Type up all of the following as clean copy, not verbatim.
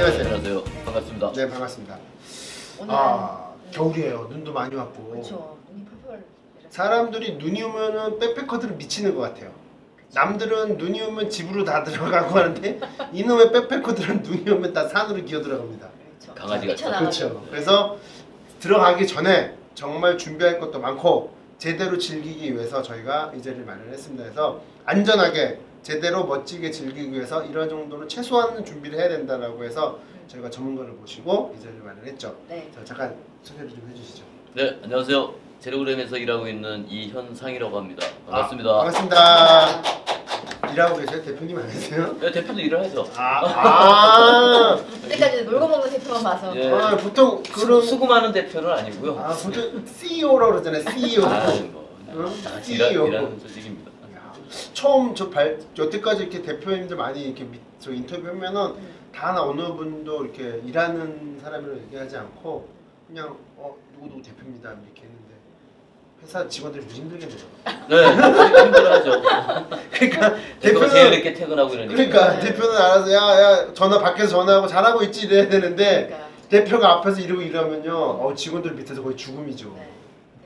안녕하세요. 안녕하세요. 반갑습니다. 네, 반갑습니다. 오늘 겨울이에요. 눈도 많이 왔고. 그렇죠. 눈이 펄펄 내렸어요. 사람들이 눈이 오면은 백패커들은 미치는 것 같아요. 남들은 눈이 오면 집으로 다 들어가고 하는데 이놈의 백패커들은 눈이 오면 다 산으로 기어 들어갑니다. 그렇죠. 강아지가 그렇죠. 그래서 들어가기 전에 정말 준비할 것도 많고 제대로 즐기기 위해서 저희가 이 자리를 마련했습니다. 그래서 안전하게 제대로 멋지게 즐기기 위해서 이런 정도는 최소한 준비를 해야 된다라고 해서 저희가 전문가를 모시고 이 자리를 마련했죠. 네. 자, 잠깐 소개를 좀 해주시죠. 네, 안녕하세요. 제로그램에서 일하고 있는 이현상이라고 합니다. 반갑습니다. 반갑습니다. 일하고 계세요? 대표님 아니세요? 네, 대표도 일을 하죠. 그때까지 놀고 먹는 대표만 봐서. 예. 보통 그런 수금하는 대표는 아니고요. 보통 CEO라고 그러잖아요. CEO. 다 같이 일하는 조직입니다. 처음 여태까지 이렇게 대표님들 많이 이렇게 저 인터뷰하면은 다 하나 어느 분도 이렇게 일하는 사람이라고 얘기하지 않고 그냥 누구 대표입니다 이렇게 했는데 회사 직원들이 무지 힘들겠네요. 네, 힘들어하죠. 그러니까 대표가 제일 늦게 퇴근하고 이러니까. 그러니까 대표는 알아서 야 전화 밖에서 전화하고 잘하고 있지 이래야 되는데 그러니까. 대표가 앞에서 이러면요 직원들 밑에서 거의 죽음이죠. 네.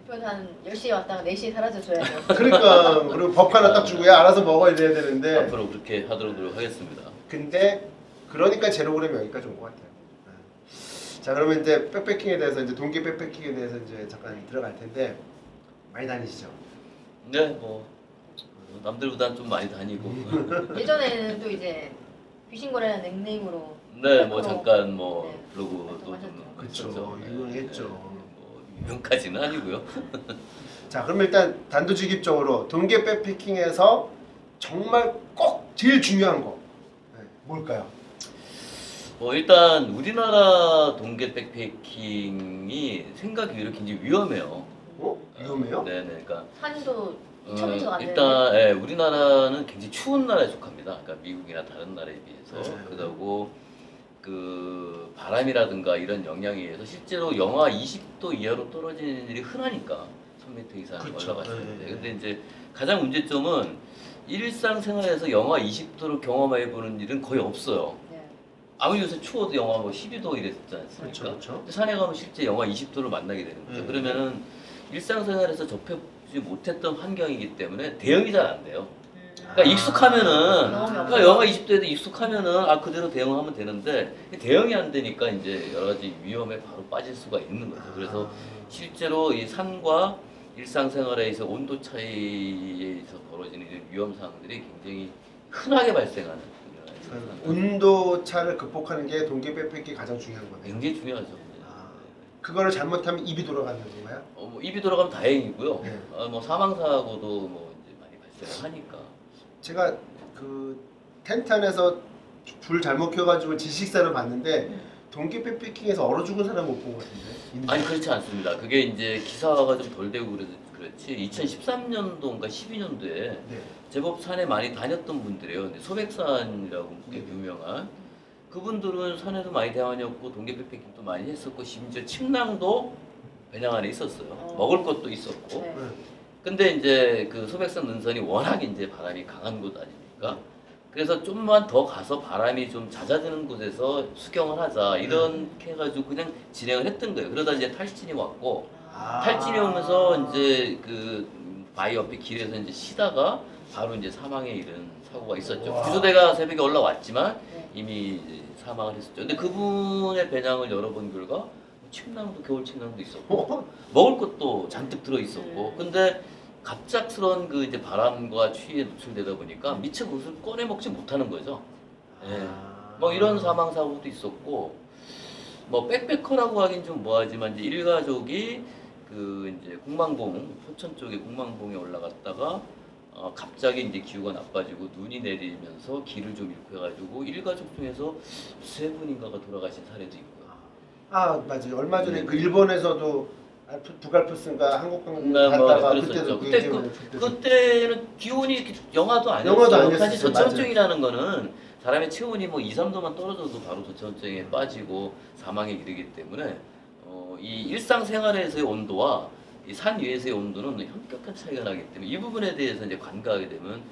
대표는 한 10시에 왔다가 4시에 사라져줘야죠. 그러니까 그리고 법 하나 딱 주고 야 알아서 먹어 이래야 되는데 앞으로 그렇게 하도록 노력하겠습니다. 근데 그러니까 제로그램이 여기까지 온 것 같아요. 자, 그러면 이제 백패킹에 대해서 이제 동계 백패킹에 대해서 이제 잠깐 들어갈 텐데 많이 다니시죠? 네, 뭐 남들보다 좀 많이 다니고. 예전에는 또 이제 귀신거래라는 닉네임으로. 네, 뭐 잠깐 네. 블로그도 좀 그렇죠. 했었죠. 유명했죠. 뭐 유명까지는 아니고요. 자, 그럼 일단 단도직입적으로 동계 백패킹에서 정말 꼭 제일 중요한 거 뭘까요? 일단 우리나라 동계 백패킹이 생각외로 굉장히 위험해요. 위험해요? 네네, 그러니까 산도 2,000m가 안 되는데. 일단 우리나라는 굉장히 추운 나라에 속합니다. 그러니까 미국이나 다른 나라에 비해서. 네. 그러고 그 바람이라든가 이런 영향에 의해서 실제로 영하 20도 이하로 떨어지는 일이 흔하니까 1000m 이상 그쵸. 올라갔을 때. 네. 근데 이제 가장 문제점은 일상생활에서 영하 20도를 경험해 보는 일은 거의 없어요. 네. 아무리 요새 추워도 영하 12도 이랬지 않습니까? 그렇죠. 근데 산에 가면 실제 영하 20도를 만나게 되는 거죠. 그러면은 일상생활에서 접해보지 못했던 환경이기 때문에 대응이 잘 안 돼요. 그러니까 익숙하면은, 그러니까 영하 20도에도 익숙하면은 그대로 대응하면 되는데 대응이 안 되니까 이제 여러 가지 위험에 바로 빠질 수가 있는 거죠. 그래서 실제로 이 산과 일상생활에서 온도 차이에서 벌어지는 이런 위험 사항들이 굉장히 흔하게 발생하는. 온도 차를 극복하는 게 동계 백패킹이 가장 중요한 거네요. 굉장히 중요하죠. 그거를 잘못하면 입이 돌아가는 건가요? 뭐 입이 돌아가면 다행이고요. 네. 뭐 사망 사고도 뭐 이제 많이 발생하니까. 제가 그 텐트 안에서 불 잘못 켜가지고 질식사를 봤는데 동계 백패킹에서 얼어 죽은 사람 못 본 것 같은데. 아니 그렇지 않습니다. 그게 이제 기사가 좀 덜 되고 그렇지. 2013년도인가 12년도에 네. 제법 산에 많이 다녔던 분들이에요. 근데 소백산이라고 꽤 유명한 그분들은 산에도 많이 다녔고 동계 백패킹도 많이 했었고 심지어 침낭도 배낭 안에 있었어요. 먹을 것도 있었고. 네. 근데 이제 그 소백산 능선이 워낙 이제 바람이 강한 곳 아닙니까? 그래서 좀만 더 가서 바람이 좀 잦아드는 곳에서 수경을 하자 이렇게 해가지고 그냥 진행을 했던 거예요. 그러다 이제 탈진이 왔고 탈진이 오면서 이제 그 바위 옆에 길에서 이제 쉬다가 바로 이제 사망에 이른 사고가 있었죠. 구조대가 새벽에 올라왔지만 이미 이제 사망을 했었죠. 근데 그분의 배낭을 열어본 결과 침낭도 겨울 침낭도 있었고 먹을 것도 잔뜩 들어 있었고 근데 갑작스러운 그 이제 바람과 추위에 노출되다 보니까 미처 그것을 꺼내 먹지 못하는 거죠. 예. 뭐 이런 사망 사고도 있었고 뭐 백패커라고 하긴 좀 뭐하지만 이제 일가족이 그 이제 공망봉 포천 쪽에 공망봉에 올라갔다가 갑자기 이제 기후가 나빠지고 눈이 내리면서 길을 좀 잃고 해가지고 일가족 중에서 3분인가가 돌아가신 사례도 있고요. 맞아요. 얼마 전에 그 일본에서도 북알프스인가 한국강 네, 갔다가 그랬었죠. 그때도 그때는 기온이 영하도 아니었어요. 영하도 아니었어요. 사실 저체온증이라는 거는 사람의 체온이 뭐 2, 3도만 떨어져도 바로 저체온증에 빠지고 사망에 이르기 때문에 이 일상생활에서의 온도와 이 산 위에서의 온도는 현격한 차이가 나기 때문에 이 부분에 대해서 이제 간과하게 되면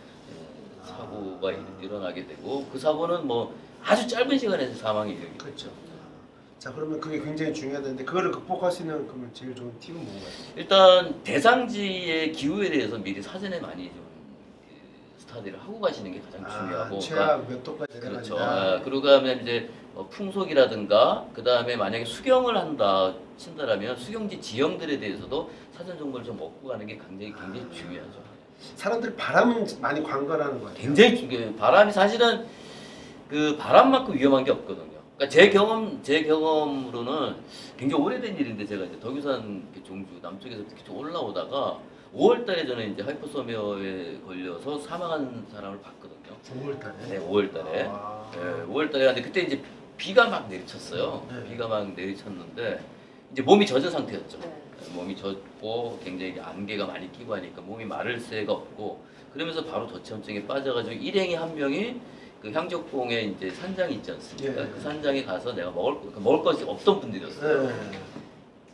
사고가 일어나게 되고 그 사고는 뭐 아주 짧은 시간에서 사망에 이르게 그렇죠. 자 그러면 그게 굉장히 중요하다는데 그거를 극복할 수 있는 그러면 제일 좋은 팁은 뭔가요? 일단 대상지의 기후에 대해서 미리 사전에 많이 좀 스타디를 하고 가시는 게 가장 중요하고 최악 몇 도까지 그렇죠. 내려간다. 그러고 하면 이제 풍속이라든가 그 다음에 만약에 수경을 한다 친다라면 수경지 지형들에 대해서도 사전 정보를 좀 얻고 가는 게 굉장히 중요하죠. 사람들이 바람은 많이 관건하는 거예요. 굉장히 중요해요. 바람이 사실은 그 바람만큼 위험한 게 없거든요. 그러니까 제 경험으로는 굉장히 오래된 일인데 제가 이제 덕유산 종주 남쪽에서 특히 좀 올라오다가 5월달에 저는 이제 하이포서미어에 걸려서 사망한 사람을 봤거든요. 5월달에. 네, 5월달에. 아. 네, 5월달에 갔는데 그때 이제 비가 막 내리쳤어요. 네. 비가 막 내리쳤는데 이제 몸이 젖은 상태였죠. 네. 몸이 젖고 굉장히 안개가 많이 끼고 하니까 몸이 마를 새가 없고 그러면서 바로 저체온증에 빠져가지고 일행이 한 명이 그 향적봉에 이제 산장이 있지 않습니까? 예. 그 산장에 가서 내가 먹을 것이 없던 분들이었어요. 네.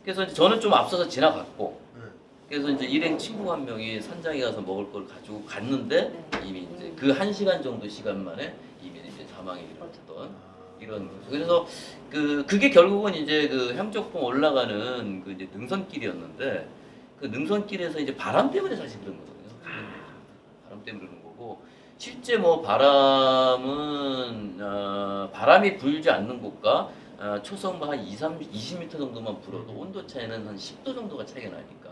그래서 이제 저는 좀 앞서서 지나갔고 네. 그래서 이제 일행 친구 한 명이 산장에 가서 먹을 걸 가지고 갔는데 네. 이미 이제 그 1시간 정도 시간 만에 이미 이제 사망이 일어났던 이런 거죠. 그래서 그게 결국은 이제 그 향적봉 올라가는 그 이제 능선길이었는데 그 능선길에서 이제 바람 때문에 사실 그런 거거든요. 바람 때문에 그런 거고 실제 뭐 바람은 바람이 불지 않는 곳과 초속 한 20m 정도만 불어도 온도 차이는 한 10도 정도가 차이가 나니까.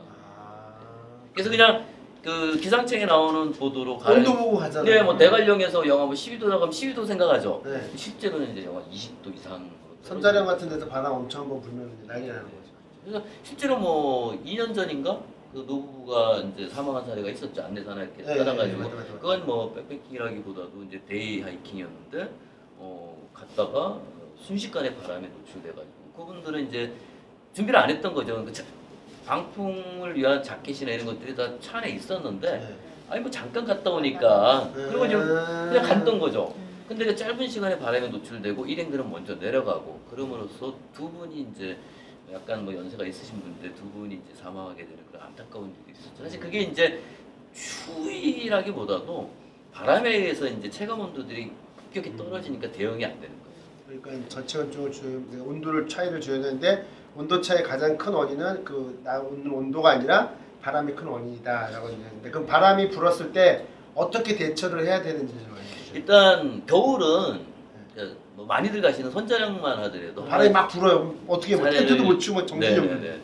그래서 그냥 그 기상청에 나오는 보도로 온도 보고 가잖아요. 네, 뭐 대관령에서 영하 뭐 12도 나가면 12도 생각하죠. 네. 실제로는 이제 영하 20도 이상. 선자령 같은 데서 바람 엄청 한번 불면 이제 난리 나는 거죠. 그래서 실제로 뭐 2년 전인가 그 노부부가 이제 사망한 사례가 있었죠. 안내산에 이렇게 따라가지고 맞아. 그건 뭐 백패킹이라기보다도 이제 데이 하이킹이었는데 갔다가 순식간에 바람에 노출돼가지고 그분들은 이제 준비를 안 했던 거죠. 그 방풍을 위한 자켓이나 이런 것들이 다 차 안에 있었는데 네. 아니 뭐 잠깐 갔다 오니까 그리고 이제 그냥 갔던 거죠. 음. 근데 그 짧은 시간에 바람에 노출되고 일행들은 먼저 내려가고 그럼으로써 두 분이 이제 약간 뭐 연세가 있으신 분인데 두 분이 이제 사망하게 되는 그런 안타까운 일이 있었죠. 사실 그게 이제 추위라기보다도 바람에 의해서 이제 체감 온도들이 급격히 떨어지니까 대응이 안 되는 거예요. 그러니까 저체온증을 온도를 차이를 줘야 되는데 온도 차이 가장 큰 원인은 그 나오는 온도가 아니라 바람이 큰 원인이다라고 얘기하는데 그럼 바람이 불었을 때 어떻게 대처를 해야 되는지 좀 알려주세요. 일단 겨울은 뭐 많이들 가시는 선자령만 하더라도 바람이 막 불어요. 어떻게 뭐 텐트도 못 치고 정신이 없는데.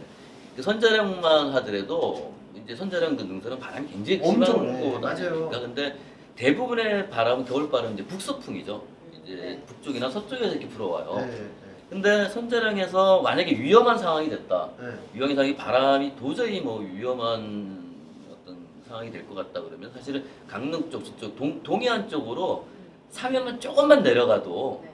그 선자령만 하더라도 이제 선자령 그 능선은 바람이 굉장히 엄청 심한 곳 맞아요. 아닙니까? 근데 대부분의 바람은 겨울 바람은 이제 북서풍이죠. 이제 네. 북쪽이나 서쪽에서 이렇게 불어와요. 네. 근데 선자령에서 만약에 위험한 상황이 됐다. 네. 위험한 상황이 바람이 도저히 뭐 위험한 어떤 상황이 될 것 같다 그러면 사실은 강릉 쪽 저쪽 동해안 쪽으로 사면만 조금만 내려가도 네.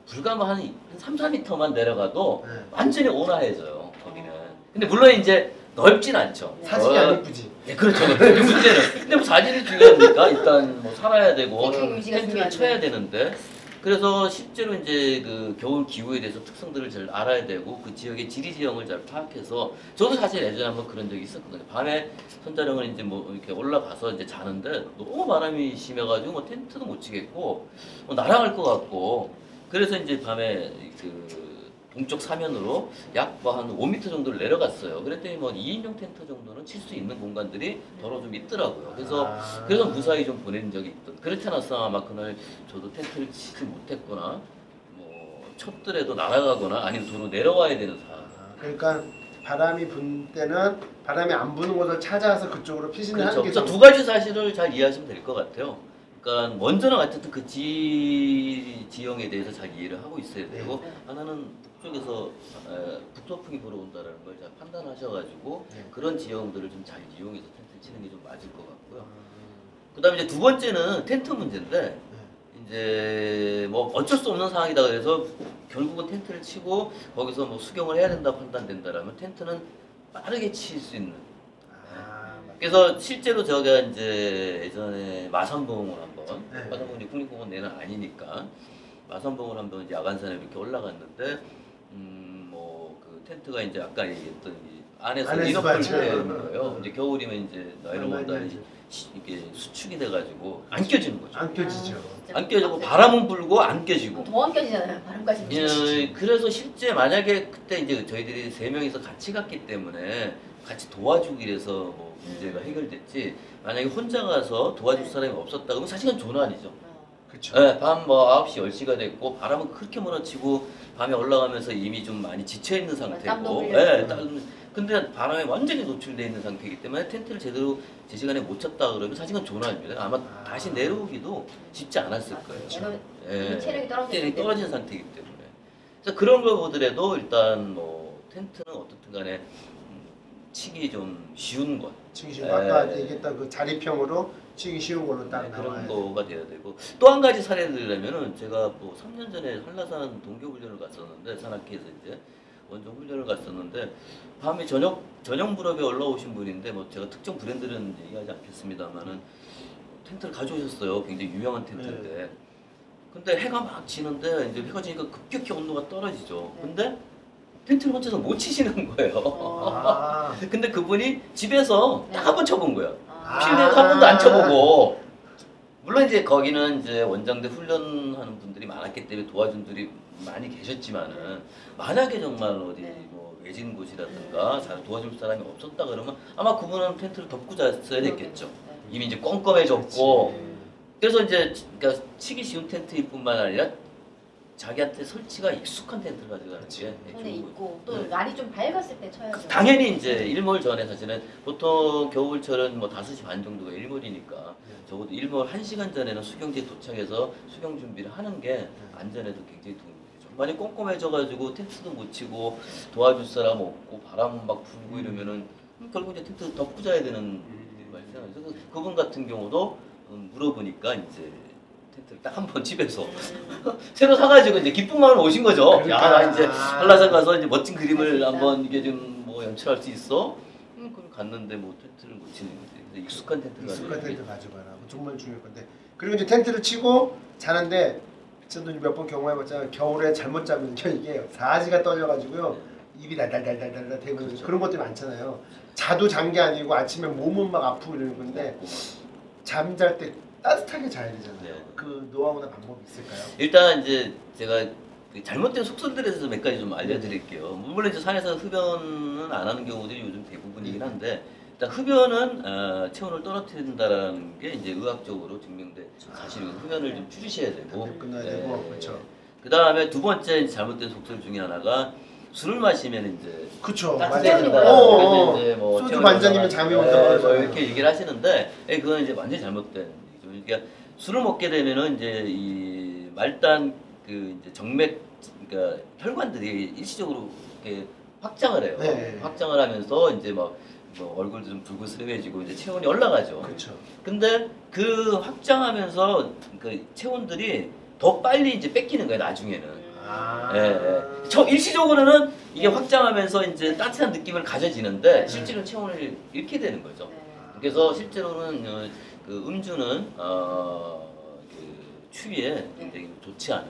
불과 뭐 한 3, 4m만 내려가도 네. 완전히 온화해져요. 거기는. 근데 물론 이제 넓진 않죠. 사진이 안 이쁘지. 네, 그렇죠. 그 문제는. 근데 뭐 사진이 중요합니까? 일단 뭐 살아야 되고 텐트 유지가 텐트를 중요한데. 쳐야 되는데. 그래서 실제로 이제 그 겨울 기후에 대해서 특성들을 잘 알아야 되고 그 지역의 지리 지형을 잘 파악해서 저도 사실 예전에 한번 그런 적이 있었거든요. 밤에 선자령을 이제 뭐 이렇게 올라가서 이제 자는데 너무 바람이 심해가지고 뭐 텐트도 못 치겠고 뭐 날아갈 것 같고 그래서 이제 밤에 그 동쪽 사면으로 약 뭐 한 5m 정도를 내려갔어요. 그랬더니 뭐 2인용 텐트 정도는 칠 수 있는 공간들이 더러 좀 있더라고요. 그래서 무사히 좀 보낸 적이 있던. 그렇지 않았으면 아마 그날 저도 텐트를 치지 못했거나 뭐 쳤더라도 날아가거나 아니면 도로 내려와야 되는 상황. 그러니까 바람이 분 때는 바람이 안 부는 곳을 찾아서 그쪽으로 피신을 그렇죠. 하는 게 그래서 두 가지 사실을 잘 이해하시면 될 것 같아요. 그러니까 먼저는 어쨌든 그 지형에 대해서 잘 이해를 하고 있어야 되고 네. 하나는 북쪽에서 북서풍이 불어온다는 걸 잘 판단하셔가지고 네. 그런 지형들을 좀 잘 이용해서 텐트 치는 게 좀 맞을 것 같고요. 그다음에 이제 두 번째는 텐트 문제인데 이제 뭐 어쩔 수 없는 상황이다 그래서 결국은 텐트를 치고 거기서 뭐 수경을 해야 된다 판단된다라면 텐트는 빠르게 칠 수 있는. 그래서 실제로 제가 이제 예전에 마산봉을 한번 네. 마산봉이 국립공원 내는 아니니까 마산봉을 한번 야간산에 이렇게 올라갔는데 뭐 그 텐트가 이제 아까 얘기했던 이 안에서 안에서 이너풀 맞죠. 되는 거예요. 이제 겨울이면 이제 나이로 온다니 이게 수축이 돼가지고 안 껴지는 거죠. 안 껴지죠. 안 껴지고 바람은 불고 안 껴지고. 더 안 껴지잖아요. 바람까지 불면. 예, 그래서 실제 만약에 그때 이제 저희들이 3명이서 같이 갔기 때문에 같이 도와주기 위해서 뭐 문제가 해결됐지, 만약에 혼자 가서 도와줄 네. 사람이 없었다 그러면 사실은 조난이죠. 그렇죠. 네, 밤 뭐 9시, 10시가 됐고 바람은 그렇게 몰아치고 밤에 올라가면서 이미 좀 많이 지쳐있는 땀도 상태고, 흘려요. 근데 바람에 완전히 노출되어 있는 상태이기 때문에 텐트를 제대로 제 시간에 못 쳤다 그러면 사실은 조난입니다. 아마 다시 내려오기도 쉽지 않았을 거예요. 이미 체력이 떨어지는 떨어진 상태이기 때문에. 그래서 그런 걸 보더라도 일단 뭐 텐트는 어떻든 간에 치기 좀 쉬운 것. 치기 쉬운 거. 아까 얘기했던 그 자리평으로 치기 쉬운 걸로 딱 네, 나와야 그런 돼. 거가 돼야 되고, 또 한 가지 사례를 들려면은 제가 뭐 3년 전에 한라산 동교 훈련을 갔었는데, 산악회에서 이제 원정 훈련을 갔었는데, 밤에 저녁 무렵에 올라오신 분인데, 뭐 제가 특정 브랜드는 얘기하지 않겠습니다만은 텐트를 가져오셨어요. 굉장히 유명한 텐트인데. 근데 해가 막 지는데 이제 해가 지니까 급격히 온도가 떨어지죠. 근데 텐트를 혼자서 못 치시는 거예요. 아, 근데 그분이 집에서 딱 한 번 쳐본 거예요. 필드에도 한 번도 안 쳐보고. 물론 이제 거기는 이제 원정대 훈련하는 분들이 많았기 때문에 도와준 분들이 많이 계셨지만은, 만약에 정말 어디 뭐 외진 곳이라든가 잘 도와줄 사람이 없었다 그러면 아마 그분은 텐트를 덮고 잤어야 됐겠죠. 이미 이제 껌껌해졌고. 그래서 이제 그러니까 치기 쉬운 텐트일 뿐만 아니라 자기한테 설치가 익숙한 텐트를 가져가는 게 근데 좋은 있고 또 네. 날이 좀 밝았을 때 쳐야죠. 당연히 이제 일몰 전에, 사실은 보통 겨울철은 뭐 5시 반 정도가 일몰이니까 적어도 일몰 1시간 전에는 수경지에 도착해서 수경 준비를 하는 게 안전에도 굉장히 도움이 되죠. 만약 꼼꼼해져가지고 텐트도 못 치고 도와줄 사람 없고 바람 막 불고 이러면은 결국 이제 텐트 덮고 자야 되는 일이 발생하죠. 그래서 그분 같은 경우도 물어보니까 이제 텐트를 딱 한 번 집에서 새로 사가지고 이제 기쁜 마음으로 오신 거죠. 그러니까. 야, 나 이제 한라산 가서 이제 멋진 그림을 한번 이게 좀 뭐 연출할 수 있어. 그럼 갔는데 뭐 텐트를 못 치는 거지. 근데 익숙한 텐트를 익숙한 가지고 텐트 가져가라. 정말 중요할 건데. 그리고 이제 텐트를 치고 자는데 저도 몇 번 경험해봤잖아요. 겨울에 잘못 자면 이게 사지가 떨려가지고요. 입이 달달달달달 되고 그렇죠. 그런 것들이 많잖아요. 자도 잔 게 아니고 아침에 몸은 막 아프고 이러는 건데 잠잘 때 따뜻하게 자야 되잖아요. 네. 그 노하우나 방법이 있을까요? 일단 이제 제가 그 잘못된 속설들에 대해서 몇 가지 좀 알려드릴게요. 물론 이제 산에서 흡연은 안 하는 경우들이 요즘 대부분이긴 한데, 일단 흡연은 체온을 떨어뜨린다라는 게 이제 의학적으로 증명된 사실이고, 흡연을 좀 줄이셔야 되고. 끝나야 되고 그렇죠. 그 다음에 두 번째 잘못된 속설 중에 하나가, 술을 마시면 이제 그쵸. 따뜻해지는 맞아요. 거예요. 어, 그래서 이제 뭐 소주 체온이 반잔이면 잠이 올라가고, 온다고 뭐 이렇게 얘기를 하시는데, 그건 이제 완전히 잘못된 얘기죠. 그러니까 술을 먹게 되면은 이제 이 말단 그 이제 정맥, 그러니까 혈관들이 일시적으로 이렇게 확장을 해요. 네. 확장을 하면서 이제 막 뭐 얼굴도 좀 붉으스름해지고 이제 체온이 올라가죠. 그렇죠. 근데 그 확장하면서 그 체온들이 더 빨리 이제 뺏기는 거예요, 나중에는. 아. 일시적으로는 이게 확장하면서 이제 따뜻한 느낌을 가져지는데, 실제로 체온을 잃게 되는 거죠. 네. 그래서 실제로는 그 음주는 그 추위에 굉장히 좋지 않은.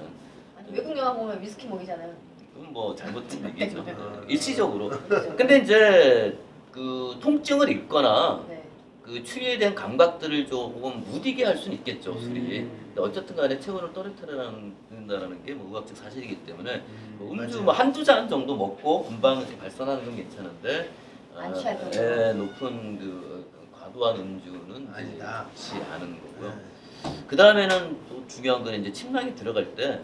아니, 외국 영화 보면 위스키 먹이잖아요. 그건 뭐 잘못된 얘기죠. 일시적으로. 그렇죠. 근데 이제 그 통증을 잊거나 네. 그 추위에 대한 감각들을 조금 무디게 할 수는 있겠죠, 술이. 근데 어쨌든 간에 체온을 떨어뜨린다는 게 뭐 의학적 사실이기 때문에 뭐 음주 맞아요. 뭐 한두 잔 정도 먹고 금방 이렇게 발산하는 건 괜찮은데, 안 취할 정도로. 높은 그 과도한 음주는 아니다. 좋지 않은 거고요. 네. 그 다음에는 또 중요한 건 이제 침낭에 들어갈 때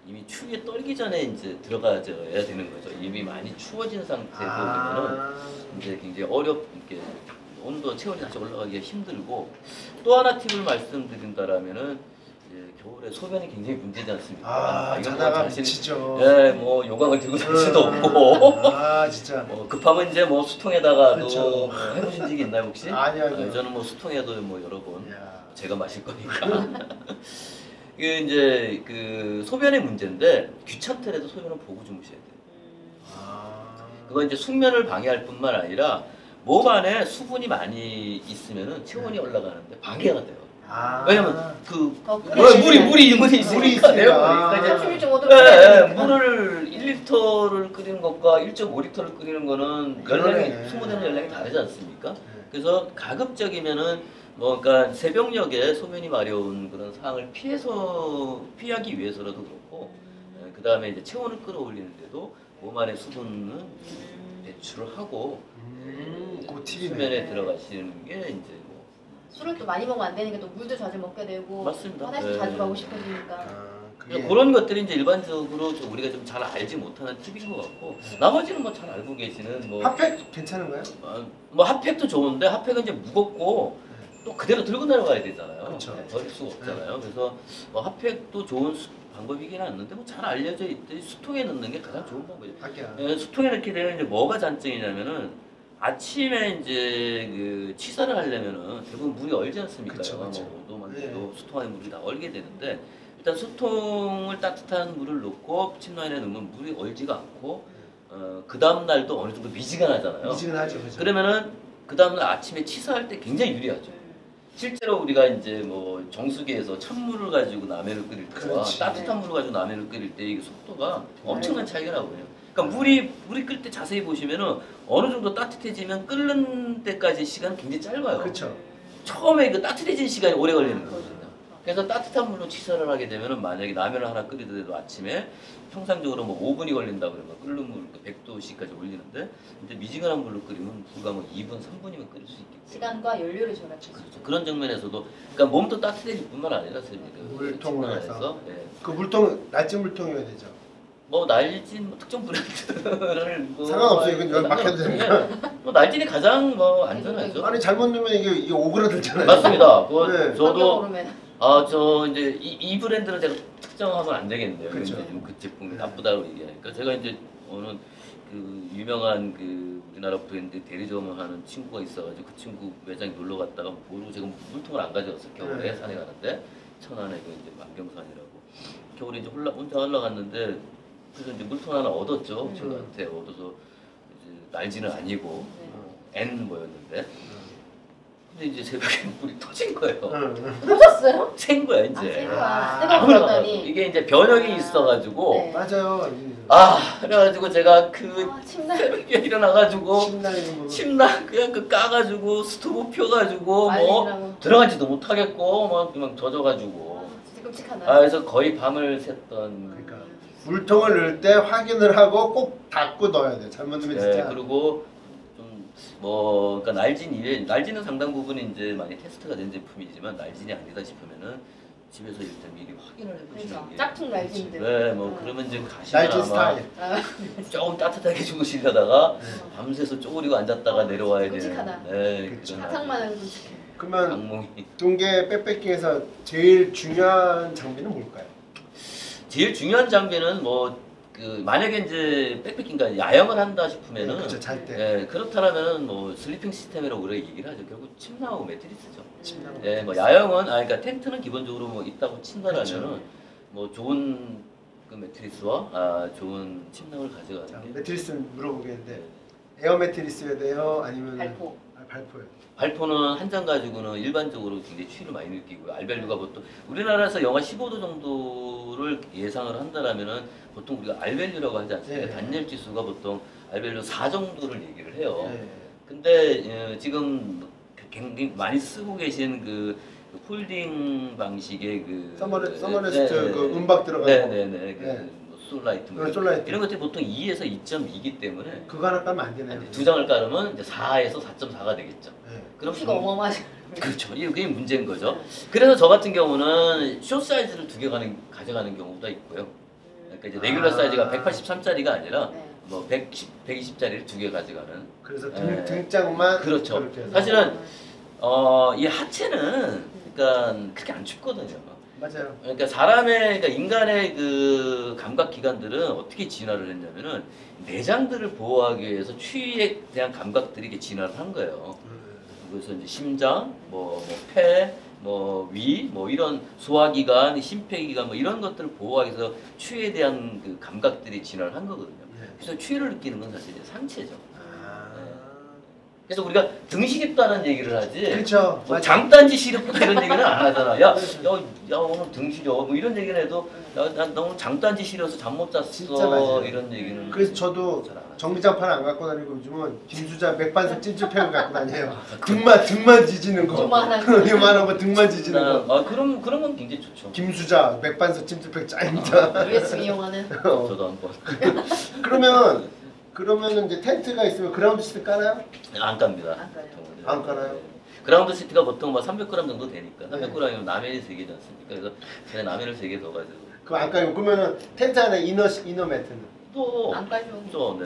이미 추위에 떨기 전에 이제 들어가야 되는 거죠. 이미 많이 추워진 상태에서 보면은 이제 굉장히 이렇게 온도 체온이 다시 올라가기가 힘들고, 또 하나 팁을 말씀드린다라면은 이제 겨울에 소변이 굉장히 문제지 않습니까? 이건 뭐 자다가 자신- 미치죠. 뭐 요강을 들고 살 수도 없고, 아 진짜. 뭐 급하면 이제 뭐 수통에다가도 그렇죠. 뭐 해보신 적이 있나요 혹시? 아니요. 저는 뭐 수통에도 뭐 여러 번 야. 제가 마실 거니까. 이게 이제 그 소변의 문제인데, 귀찮더라도 소변은 보고 주무셔야 돼요. 아. 그건 이제 숙면을 방해할 뿐만 아니라 몸 안에 수분이 많이 있으면은 체온이 올라가는데 방해가 돼요. 왜냐면 그 더 크게 물이 물이 있으니까 있으니까. 내가 좀 이제 1.5도 물을 1리터를 끓이는 것과 1.5리터를 끓이는 거는 열량이 그러네. 소모되는 열량이 다르지 않습니까? 네. 그래서 가급적이면은 뭐 그러니까 새벽녘에 소변이 마려운 그런 상황을 피하기 위해서라도 그렇고 그 다음에 이제 체온을 끌어올리는데도 몸 안에 수분은 배출을 하고 그 팁이네. 수면에 들어가시는 게 이제 뭐 술을 또 많이 먹으면 안 되니까 또 물도 자주 먹게 되고 맞습니다. 화장실 네. 자주 가고 싶어지니까 그게 그런 것들이 이제 일반적으로 좀 우리가 좀 잘 알지 못하는 팁인 것 같고 나머지는 뭐 잘 알고 계시는 뭐 핫팩 괜찮은가요? 뭐 핫팩도 좋은데 핫팩은 이제 무겁고 또 그대로 들고 내려가야 되잖아요. 그렇죠. 버릴 수가 없잖아요. 그래서 뭐 핫팩도 좋은 방법이긴 한데 뭐 잘 알려져 있듯이 수통에 넣는 게 가장 좋은 방법이죠. 밖이야. 수통에 넣게 되면 이제 뭐가 장점이냐면은 아침에 이제 그 취사를 하려면은 대부분 물이 얼지 않습니까? 그쵸, 그쵸. 뭐 오도만 네. 해도 수통 안에 물이 다 얼게 되는데 일단 수통을 따뜻한 물을 넣고 침낭에 넣으면 물이 얼지가 않고 그 다음 날도 어느 정도 미지근하잖아요. 미지근하죠, 그죠? 그러면은 그 다음 날 아침에 취사할 때 굉장히 유리하죠. 실제로 우리가 이제 뭐 정수기에서 찬물을 가지고 라면을 끓일 때와 그렇지. 따뜻한 물을 가지고 라면을 끓일 때 이게 속도가 엄청난 차이가 나거든요. 그러니까 물이 끓을 때 자세히 보시면은 어느 정도 따뜻해지면 끓는 때까지 시간 굉장히 짧아요. 그렇죠. 처음에 그 따뜻해진 시간이 오래 걸리는 거거든요. 그래서 따뜻한 물로 취사를 하게 되면은 만약에 라면을 하나 끓이더라도 아침에 평상적으로 뭐 5분이 걸린다 그러면 끓는 물 100도씨까지 올리는데 근데 미지근한 물로 끓이면 불과 뭐 2분, 3분이면 끓일 수 있겠죠. 시간과 연료를 절약해서 그렇죠. 그런 장면에서도 그러니까 몸도 따뜻해질 뿐만 아니라 물통을 해서? 예. 그 물통 낮은 물통이어야 되죠. 뭐 날진 뭐 특정 브랜드를 뭐 상관없어요. 이건 여기 막혀도 되니까. 뭐 날진이 가장 뭐 안전하죠. 아니 잘못 넣으면 이게 오그라들잖아요. 맞습니다. 그 네. 저도 오르면 저 이제 이 브랜드는 제가 특정하면 안 되겠네요. 그렇죠. 이제 그 제품이 나쁘다고 얘기하니까 제가 이제 어느 그 유명한 그 우리나라 브랜드 대리점을 하는 친구가 있어가지고 그 친구 매장에 놀러 갔다가 모르고 제가 물통을 안 가져갔어요. 겨울에 네. 산에 가는데 천안에 그 이제 만경산이라고 겨울에 이제 혼자 올라갔는데 그래서 이제 물통 하나 얻었죠. 친구한테 얻어서 이제 날지는 아니고 N 뭐였는데 근데 이제 새벽에 물이 터진 거예요. 터졌어요? 생 거야 아, 이제. 생각 아무나 뜨거웠더니 이게 이제 변형이 있어가지고 네. 맞아요. 그래가지고 제가 그 침낭 새벽에 일어나가지고 신나는 거. 침낭 그냥 그 까가지고 스토브 펴가지고 뭐 말리느라고. 들어가지도 못하겠고 막 그냥 젖어가지고 진짜 끔찍하다. 그래서 거의 밤을 샜던 그러니까 물통을 넣을 때 확인을 하고 꼭 닫고 넣어야 돼. 잘못 넣으면 네, 진짜. 그리고 좀 뭐 그러니까 날진은 상당 부분이 이제 많이 테스트가 된 제품이지만 날진이 아니다 싶으면은 집에서 일단 미리 확인을 해보시는 그러니까 게 짝퉁 날진들. 네, 뭐 그러면 이제 가시면 날진 아마 스타일. 조금 따뜻하게 주무시려다가 네. 밤새서 쪼그리고 앉았다가 내려와야 되는 끔찍하다. 네, 그쵸. 그런 사탕만은 끔찍해. 그러면 악몽이 동계 백패킹에서 제일 중요한 장비는 뭘까요? 제일 중요한 장비는 뭐 그 만약에 이제 백패킹과 야영을 한다 싶으면은 그렇죠. 잘 때. 예, 그렇다면은 뭐 슬리핑 시스템이라고 우리가 얘기를 하죠. 결국 침낭하고 매트리스죠. 침낭. 예, 뭐 야영은 그러니까 텐트는 기본적으로 뭐 있다고 친다라면은 그렇죠. 뭐 좋은 그 매트리스와 좋은 침낭을 가져가는 자, 게 매트리스 물어보겠는데 에어 매트리스여야 돼요? 아니면 발포. 발포요. 발포는 한 장 가지고는 일반적으로 굉장히 추위를 많이 느끼고요. 알벨류가 보통 우리나라에서 영하 15도 정도를 예상을 한다라면은 보통 우리가 알벨류라고 하지 않습니까? 네. 단열 지수가 보통 알벨류 4 정도를 얘기를 해요. 네. 근데 지금 굉장히 많이 쓰고 계신 그 폴딩 방식의 그 서머레스트 그 음박 들어가는 거. 네네네 네. 뭐 솔라이트 뭐 솔라이트. 이런 것들이 보통 2에서 2.2이기 때문에 그거 하나 까면 안 되네요. 두 장을 깔으면 이제 4에서 4.4가 되겠죠. 네. 그럼 피가 어마어마하죠. 그렇죠. 이게 문제인 거죠. 그래서 저 같은 경우는 숏 사이즈를 2개 가져가는 경우도 있고요. 그러니까 이제 레귤러 사이즈가 183짜리가 아니라 네. 뭐 120짜리를 2개 가져가는. 그래서 네. 등짝만 그렇죠. 그렇게 해서. 사실은 이 하체는 그러니까 그렇게 안 춥거든요. 맞아요. 그러니까 그러니까 인간의 그 감각 기관들은 어떻게 진화를 했냐면은 내장들을 보호하기 위해서 추위에 대한 감각들이 이렇게 진화를 한 거예요. 그래서 이제 심장, 폐, 위, 이런 소화기관, 심폐기관 이런 것들을 보호하기 위해서 추위에 대한 그 감각들이 진화를 한 거거든요. 네. 그래서 추위를 느끼는 건 사실 이제 상체죠. 아. 그래서 우리가 등식 입다는 얘기를 하지. 그렇죠. 뭐 맞아요. 장단지 시렵다 이런 얘기는 안 하잖아. 야 오늘 등 시려 뭐 이런 얘기를 해도 나 오늘 장단지 시려서 잠 못 잤어. 진짜 맞아요. 이런 얘기는. 그래서 저도 잘안 하죠. 전기장판 안 갖고 다니고 요즘은 김수자 맥반석 찜질팩을 갖고 다녀요. 등만 지지는 거. 요만한 거. 요만한 거 등만 지지는 거. 그런 건 굉장히 좋죠. 김수자 맥반석 찜질팩 짱이다. USB 이용하는. 저도 한번 그러면은 이제 텐트가 있으면 그라운드 시트 깔아요? 안 깝니다. 안 까요. 안 깔아요? 그라운드 시트가 보통 뭐 300g 정도 되니까 네. 300g이면 라면이 3개지 않습니까? 그래서 제가 라면을 3개 넣어가지고 그거 안 깔고 그러면은 텐트 안에 이너 매트는 또 안 깔죠.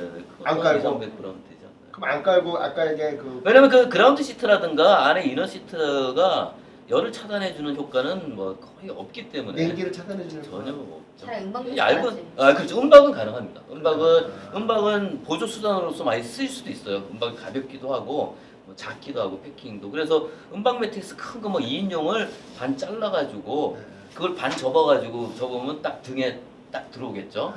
안 깔고? 300g 되지 않나요? 그럼 안 깔고 아까 얘기한 그 왜냐면 그 그라운드 시트라든가 안에 이너 시트가 열을 차단해주는 효과는 뭐 거의 없기 때문에 냉기를 차단해주는 전혀 없죠. 차라리 음방도 얇은 그렇죠. 음박은 가능합니다. 음박은 보조 수단으로서 많이 쓰일 수도 있어요. 음박이 가볍기도 하고 뭐 작기도 하고 패킹도. 그래서 음박 매트리스 큰 거 뭐 2인용을 반 잘라가지고 그걸 반 접으면 딱 등에 딱 들어오겠죠.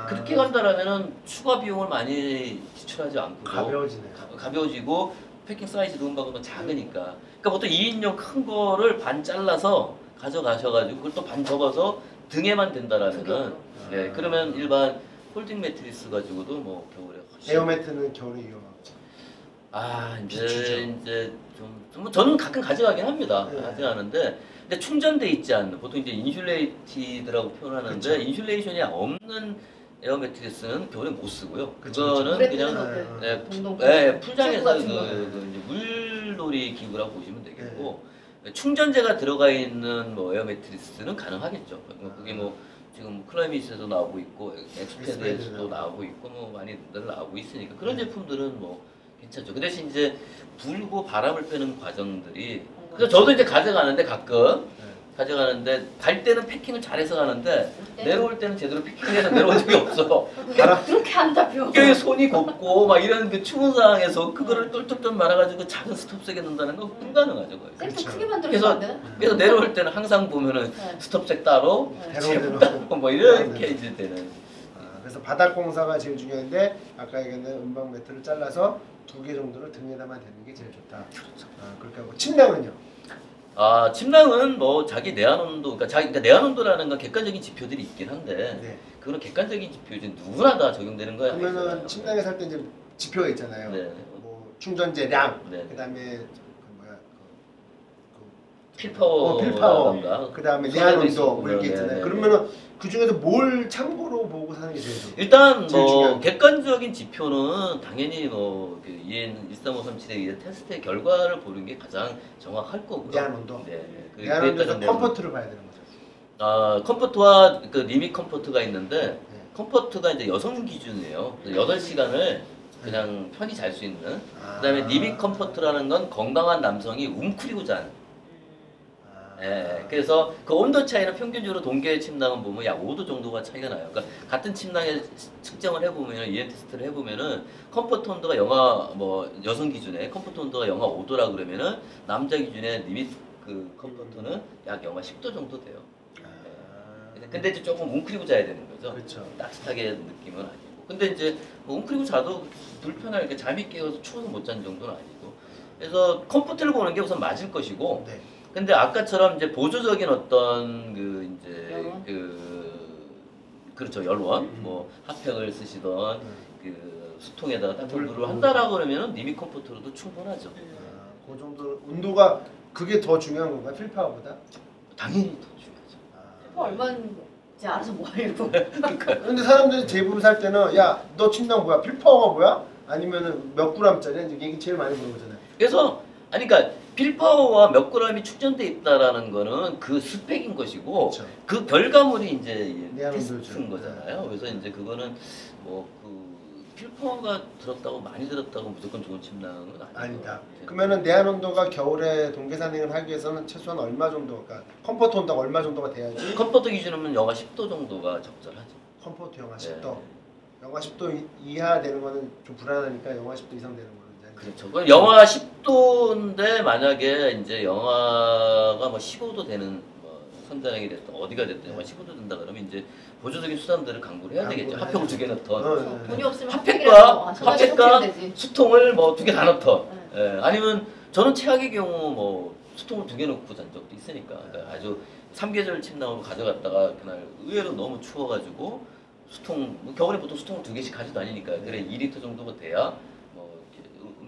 그렇게 간다라면은 추가 비용을 많이 지출하지 않고 가벼워지네. 가벼워지고 패킹 사이즈도 음박은 작으니까. 그러니까 보통 2인용 큰 거를 반 잘라서 가져가셔가지고 그걸 또 반 접어서 등에만 된다라면은 네, 그러면 일반 폴딩 매트리스 가지고도 뭐 겨울에 훨씬 에어매트는 겨울에 이용하고. 이제 좀 저는 가끔 가져가긴 합니다. 네. 가져가는데 근데 충전돼 있지 않는 보통 이제 인슐레이티드라고 표현하는데 그쵸. 인슐레이션이 없는 에어 매트리스는 겨울에 못 쓰고요. 그쵸, 그거는 물에 그냥 뜨는 것들. 네, 동동. 풀장에서 같은 거. 이제 물놀이 기구라고 보시면 되겠고 충전재가 들어가 있는 뭐 에어 매트리스는 가능하겠죠. 그게 뭐 지금 클라이밋에도 나오고 있고 엑스패드에서도 나오고 있고 뭐 많이들 나오고 있으니까 그런 제품들은 뭐 괜찮죠. 그 대신 이제 불고 바람을 빼는 과정들이 그래서 저도 이제 가져가는데 가끔 가져가는데 갈 때는 패킹을 잘해서 가는데 내려올 때는 제대로 패킹해서 내려온 적이 없어. 그렇게 안 잡혀. 이게 손이 곱고 막 이런 그 추운 상황에서 그거를 똘똘똘 말아가지고 작은 스톱색에 넣는다는 건 불가능하죠. 거의. 셀프 그렇죠. 크게 만들어서 안 되나? 그래서 내려올 때는 항상 보면은 네. 스톱색 따로, 네. 제품 따로 뭐 이렇게 이제 되는. 그래서 바닥 공사가 제일 중요한데 아까 얘기했는 음방 매트를 잘라서 2개 정도를 등에다만 대는 게 제일 좋다. 그렇게 하고 침낭은요? 침낭은 뭐 자기 내한 온도, 그러니까 내한 온도라는 건 객관적인 지표들이 있긴 한데 네. 그거는 객관적인 지표지 누구나 다 적용되는 거야. 그러면은 침낭에 살 때 이제 지표가 있잖아요. 네. 뭐 충전재량, 네. 그다음에 필파워라던가 그다음에 내한 온도 뭐 이렇게 네, 있잖아요. 네, 그러면은 그 중에서 뭘 참고로 보고 사는 게 제일 좋아요? 일단 제일 뭐 중요한 객관적인 지표는 당연히 뭐 EN 13537의 의한 테스트의 결과를 보는 게 가장 정확할 거고요. 내한 온도. 네. 내한 온도에서 컴포트를 봐야 되는 거죠. 컴포트와 그 리밋 컴포트가 있는데 네. 컴포트가 이제 여성 기준이에요. 8시간을 그냥 편히 잘 수 있는. 그다음에 리밋 컴포트라는 건 건강한 남성이 웅크리고 자는. 예, 그래서 그 온도 차이는 평균적으로 동계 침낭은 보면 약 5도 정도가 차이가 나요. 그러니까 같은 침낭에 측정을 해보면 EN 테스트를 해보면은 컴포트 온도가 영하 뭐 여성 기준에 컴포트 온도가 영하 5도라 그러면은 남자 기준에 리밋 그 컴포트는 약 영하 10도 정도 돼요. 예. 근데 이제 조금 웅크리고 자야 되는 거죠. 그렇죠. 따뜻하게 느낌은 아니고. 근데 이제 뭐 웅크리고 자도 불편하게 잠이 깨어서 추워서 못 자는 정도는 아니고. 그래서 컴포트를 보는 게 우선 맞을 것이고. 네. 근데 아까처럼 이제 보조적인 어떤 그 이제 연원? 그렇죠 열원 뭐 핫팩을 쓰시던 그 수통에다가 따뜻한 물을 한다라고 그러면은 리밋 컴포트로도 충분하죠. 그 정도 온도가 그게 더 중요한 건가요? 필파워보다? 당연히 더 중요하죠. 얼마인지 알아서 뭐 하려고. 근데 사람들이 제부를 살 때는 야 너 침낭 뭐야? 필파워가 뭐야? 아니면은 몇 그램짜리? 이제 얘기 제일 많이 물어보잖아요. 그래서 그러니까 필파워와 몇 그램이 충전돼 있다라는 거는 그 스펙인 것이고 그렇죠. 그 결과물이 이제 내한 테스트인 온도죠. 거잖아요. 그래서 이제 그거는 뭐 그 필파워가 들었다고 많이 들었다고 무조건 좋은 침낭은 아니다. 네. 그러면은 내한 온도가 겨울에 동계 산행을 하기 위해서는 최소한 얼마 정도, 그러니까 컴포트 온도가 얼마 정도가 돼야지? 컴포트 기준이면 영하 10도 정도가 적절하죠. 컴포트 영하 네. 10도. 영하 10도 이하 되는 거는 좀 불안하니까 영하 10도 이상 되는 거는 이제 그렇죠. 그럼 영하 10도인데 만약에 이제 영하가 뭐 15도 되는 뭐 선장이 됐든 어디가 됐든 영하 15도 된다 그러면 이제 보조적인 수단들을 강구를 해야 되겠죠. 핫팩을 2개 넣던 돈이 없으면 핫팩과 핫팩이라도 수통을 뭐 2개 다 넣던 네. 아니면 저는 최악의 경우 뭐 수통을 2개 놓고 잔 적도 있으니까 그러니까 아주 삼계절 침낭으로 가져갔다가 그날 의외로 너무 추워가지고 수통 뭐 겨울에 보통 수통을 2개씩 가지도 않으니까 그래 2리터 정도가 돼야 뭐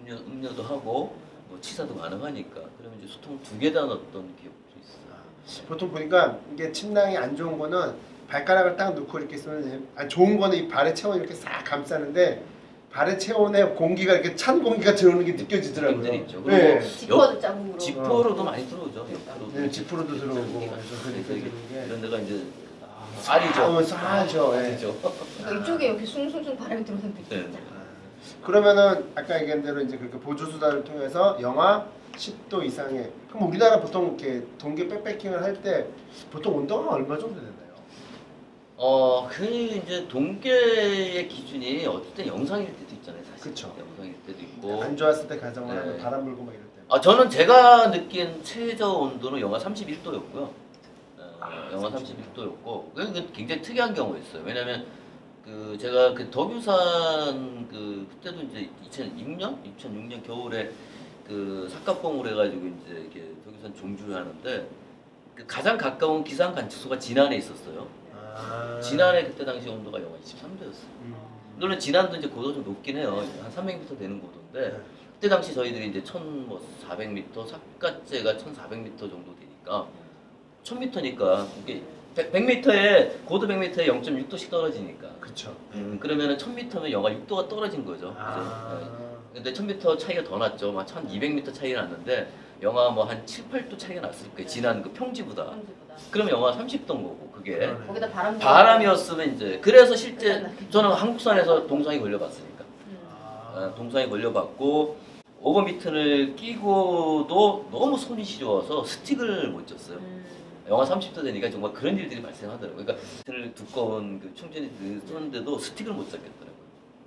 이렇게 음료도 하고 뭐 치사도 가능하니까 그러면 이제 수통 2개 다 넣었던 기억도 있어요. 보통 보니까 이게 침낭이 안 좋은 거는 발가락을 딱 넣고 이렇게 쓰면 안 좋은 거는 이 발의 체온 이렇게 싹 감싸는데 발의 체온에 공기가 이렇게 찬 공기가 들어오는 게 느껴지더라고요. 힘들이 있죠. 네. 지퍼도 자국으로. 지퍼로도 많이 들어오죠. 옆으로도. 네, 지프로도 들어오고 그래서 그래서 그렇게 이게 되는 게 이런 데가 이제 쌀이죠. 싸죠. 예. 쌀이죠. 그러니까 이쪽에 이렇게 숭숭숭 바람이 들어오는 느낌. 네. 그러면은 아까 얘기한 대로 이제 그렇게 보조수단을 통해서 영하 10도 이상의 그럼 우리나라 보통 이렇게 동계 백패킹을 할 때 보통 온도가 얼마 정도 되나요? 그 이제 동계의 기준이 어떨 때 영상일 때도 있잖아요, 사실. 그쵸. 영상일 때도 있고. 안 좋았을 때 가정을 네. 하면 바람 불고 막 이럴 때. 저는 제가 느낀 최저 온도는 영하 31도였고요. 영하 31도였고, 굉장히 특이한 경우였어요. 왜냐면 그 제가 그 덕유산 그때도 이제 2006년 겨울에 그 삭각봉을 해가지고 이제 이렇게 덕유산 종주를 하는데 그 가장 가까운 기상 관측소가 진안에 있었어요. 진안에 그때 당시 온도가 영하 23도였어요. 물론 진안도 이제 고도 좀 높긴 해요. 한 300m 되는 고도인데 그때 당시 저희들이 이제 1,400m 삭갓제가 1,400m 정도 되니까 1,000m니까 이게 100m에 고도 100m에 0.6도씩 떨어지니까. 그렇죠. 그러면은 1,000m면 영하 6도가 떨어진 거죠. 그죠? 근데 1,000m 차이가 더 났죠. 막 1,200m 차이가 났는데 영하 뭐 한 7, 8도 차이가 났을 거예요. 지난 그 평지보다. 평지보다. 그럼 영하 30도인 거고 그게. 그러네. 거기다 바람. 바람이었으면 이제 그래서 실제 끝났네. 저는 한국산에서 동상이 걸려봤으니까 음. 동상이 걸려봤고 오버미튼을 끼고도 너무 손이 시려워서 스틱을 못 쳤어요. 영하 30도 되니까 정말 그런 일들이 발생하더라고요. 그러니까 미튼을 두꺼운 그 충전이 쓰는데도 스틱을 못 잡겠더라고요.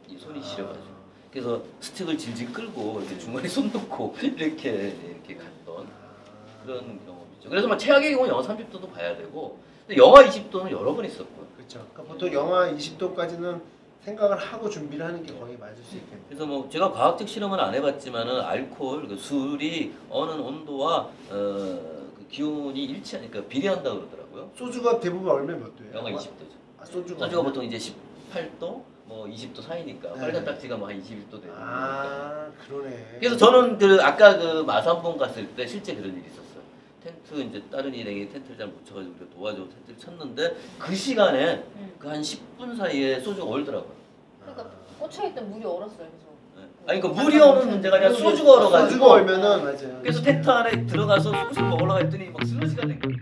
이 손이 시려가지고. 그래서 스틱을 질질 끌고 이렇게 중간에 손 놓고 이렇게 갔던 그런 경험이죠. 그래서 막 최악의 경우 영하 30도도 봐야 되고 근데 영하 20도는 여러 번 있었고요. 그렇죠. 그러니까 보통 영하 20도까지는 생각을 하고 준비를 하는 게 거의 맞을 수 있겠네요. 그래서 뭐 제가 과학적 실험은 안 해봤지만은 알코올, 그 술이 어느 온도와 그 기온이 일치하니까 비례한다 그러더라고요. 소주가 대부분 얼마 몇 도예요? 영하 20도죠. 소주가 소주가 보통 이제 18도, 뭐 20도 사이니까 네. 빨간 딱지가 뭐 한 21도 되는 거니까. 그러네. 그래서 저는 그 아까 그 마산봉 갔을 때 실제 그런 일이 있었어요. 텐트 이제 다른 일행이 텐트를 잘 못 쳐가지고 우리가 도와줘 텐트를 쳤는데 그 시간에 그 한 10분 사이에 소주가 얼더라고요. 그러니까 꽂혀있던 물이 얼었어요. 그래서. 아니 그 물이 얼는 문제가 아니라 소주가 얼어가지고 소주가 얼면은 맞아요. 그래서 텐트 안에 들어가서 소주 먹으려고 했더니 막 슬러지가 된 거예요.